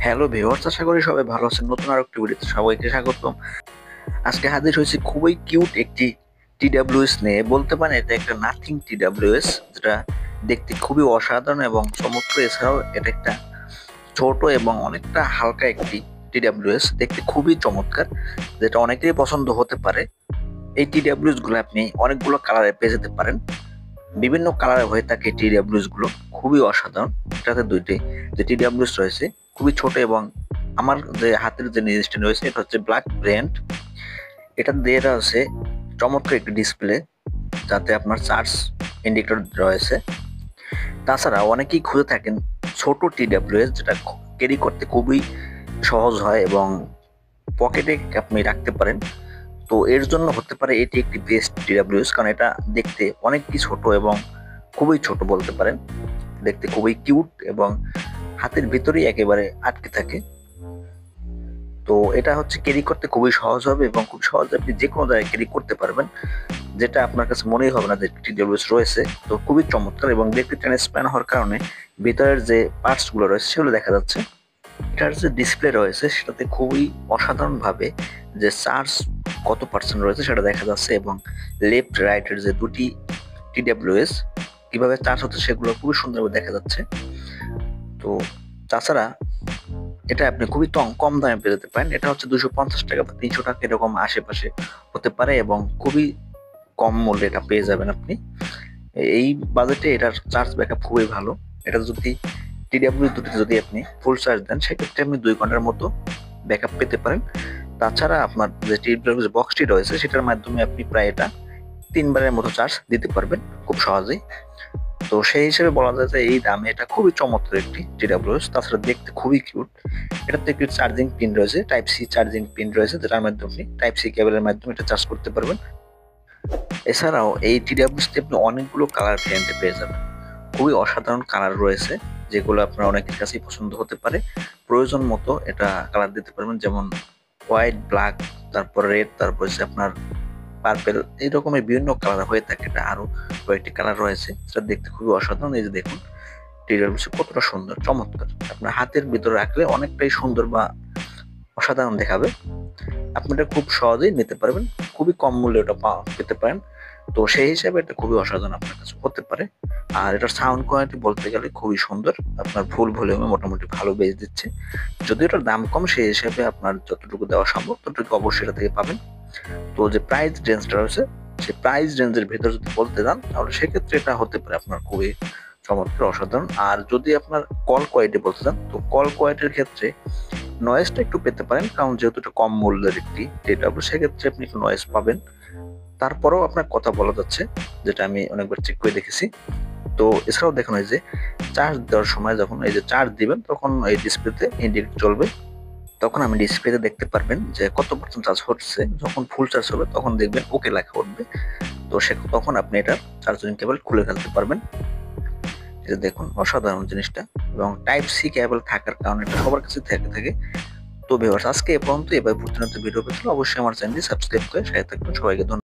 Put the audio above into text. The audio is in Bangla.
হ্যালো ভিউয়ার্স, আশা করি সবাই ভালো আছেন। নতুন আরেকটি ভিডিওতে সবাইকে স্বাগতম। আজকে হাজির হয়েছে খুবই কিউট একটি টিডাব্লিউএস নিয়ে। বলতে পারেন এটা একটা নাথিং টিডাব্লিউএস, যেটা দেখতে খুবই অসাধারণ এবং চমৎকার। এছাড়াও এটা একটা ছোট এবং অনেকটা হালকা একটি টিডাব্লিউএস, দেখতে খুবই চমৎকার, যেটা অনেকেরই পছন্দ হতে পারে। এই টিডাব্লিউএস গুলো আপনি অনেকগুলো কালারে পেয়ে যেতে পারেন। বিভিন্ন কালারে হয়ে থাকে টিডাব্লিউএস গুলো, খুবই অসাধারণ। এটাতে দুইটি যে টিডাব্লিউএস রয়েছে খুবই ছোট, এবং আমার যে হাতের যে জিনিসটা রয়েছে এটা হচ্ছে ব্ল্যাক ব্র্যান্ড। এটা দিয়ে হচ্ছে চমৎকার একটি ডিসপ্লে, যাতে আপনার চার্জ ইন্ডিকেটর রয়েছে। তাছাড়া অনেকেই খুঁজে থাকেন ছোট টিডাব্লিউএস, যেটা ক্যারি করতে খুবই সহজ হয় এবং পকেটে আপনি রাখতে পারেন। তো এর জন্য হতে পারে এটি একটি বেস্ট টিডাব্লিউএস, কারণ এটা দেখতে অনেকটি ছোট এবং খুবই ছোট বলতে পারেন। দেখতে খুবই কিউট এবং হাতের ভিতরেই একেবারে আটকে থাকে। তো এটা হচ্ছে ক্যারি করতে খুবই সহজ হবে এবং খুব সহজে আপনি যে কোনো জায়গায় ক্যারি করতে পারবেন, যেটা আপনার কাছে মনেই হবে না যে টিডাব্লিউএস রয়েছে। তো খুবই চমৎকার এবং দেখতে ট্রান্সপারেন্ট হওয়ার কারণে ভিতরের যে পার্টস গুলো রয়েছে সেগুলো দেখা যাচ্ছে। এটার যে ডিসপ্লে রয়েছে সেটাতে খুবই অসাধারণ ভাবে যে চার্জ কত পার্সেন্ট রয়েছে সেটা দেখা যাচ্ছে, এবং লেফট রাইটের যে দুটি টিডাব্লিউএস কিভাবে চার্জ হচ্ছে সেগুলো খুবই সুন্দরভাবে দেখা যাচ্ছে। তো তাছাড়া এটা আপনি খুবই কম দামে পেয়ে যেতে পারেন। এটা হচ্ছে 250 টাকা বা 300 টাকা এরকম আশেপাশে হতে পারে, এবং খুবই কম মূল্যে এটা পেয়ে যাবেন আপনি। এই বাজেটে এটার চার্জ ব্যাকআপ খুবই ভালো। এটা যদি টিডাব্লিউ দুটিতে যদি আপনি ফুল চার্জ দেন সেক্ষেত্রে আপনি 2 ঘন্টার মতো ব্যাকআপ পেতে পারেন। তাছাড়া আপনার যে টিডাব্লিউ যে বক্সটি রয়েছে সেটার মাধ্যমে আপনি প্রায় এটা 3 বারের মতো চার্জ দিতে পারবেন খুব সহজেই। তো সেই হিসেবে বলা যায় যে এই দামে এটা খুবই চমৎকার একটি টিডাব্লিউএস। তাছাড়া দেখতে খুবই কিউট। এটাতে একটি চার্জিং পিন রয়েছে, টাইপ সি চার্জিং পিন রয়েছে, যেটার মাধ্যমে আপনি টাইপ সি কেবলের মাধ্যমে এটা চার্জ করতে পারবেন। এছাড়াও এই টিডাব্লিউএস তে আপনি অনেকগুলো কালার ভ্যারিয়েন্টে পেয়ে যাবেন। খুবই অসাধারণ কালার রয়েছে, যেগুলো আপনার অনেকের কাছেই পছন্দ হতে পারে। প্রয়োজন মতো এটা কালার দিতে পারবেন, যেমন হোয়াইট, ব্ল্যাক, তারপর রেড, তারপর হচ্ছে আপনার পার্পেল, এই রকমের বিভিন্ন কালার হয়ে থাকে। এটা আরো কয়েকটি কালার রয়েছে, সেটা দেখতে খুবই অসাধারণ। এই যে দেখুন টিডাব্লিউএস কতটা সুন্দর, চমৎকার। আপনার হাতের ভিতরে রাখলে অনেকটাই সুন্দর বা অসাধারণ দেখাবে। আপনি এটা খুব সহজেই নিতে পারবেন, খুবই কম মূল্যে এটা পেতে পারেন। তো সেই হিসাবে এটা খুবই অসাধারণ আপনার কাছে হতে পারে। আর এটার সাউন্ড কোয়ালিটি বলতে গেলে খুবই সুন্দর, আপনার ফুল ভলিউমে মোটামুটি ভালো বেজ দিচ্ছে। যদিও এটার দাম কম, সেই হিসাবে আপনার যতটুকু দেওয়া সম্ভব ততটুকু অবশ্যই এটা থেকে পাবেন। তো যে প্রাইস রেঞ্জটা রয়েছে, সেই প্রাইস রেঞ্জের ভেতর যদি বলতে যান তাহলে সেক্ষেত্রে এটা হতে পারে আপনার খুবই চমৎকার, অসাধারণ। আর যদি আপনার কল কোয়ালিটি বলতে চান, তো কল কোয়ালিটির ক্ষেত্রে নয়েজটা একটু পেতে পারেন, কারণ যেহেতু এটা কম মূল্যের একটি ডেটা, সেক্ষেত্রে আপনি একটু নয়েজ পাবেন। তারপরেও আপনার কথা বলা যাচ্ছে, যেটা আমি অনেকবার চেক করে দেখেছি। তো এছাড়াও দেখুন, এই যে চার্জ দেওয়ার সময় যখন এই যে চার্জ দিবেন তখন এই ডিসপ্লেতে ইন্ডিকেটর চলবে। তখন আমি ডিসপ্লেতে দেখতে পারবেন যে কত পার্সেন্ট চার্জ হচ্ছে। যখন ফুল চার্জ হবে তখন দেখবেন ওকে লেখা উঠবে। তো তখন আপনি এটা চার্জিং কেবল খুলে ফেলতে পারবেন। এই যে দেখুন অসাধারণ জিনিসটা, এবং টাইপ সি কেবল থাকার কারণে এটা সবার কাছে থেকে থাকে। তো ভিউয়ার্স, আজকে এ পর্যন্ত। এবার প্রতিনিয়ত ভিডিও পেতে অবশ্যই আমার চ্যানেলটি সাবস্ক্রাইব করে সাথে থাকবেন। সবাইকে ধন্যবাদ।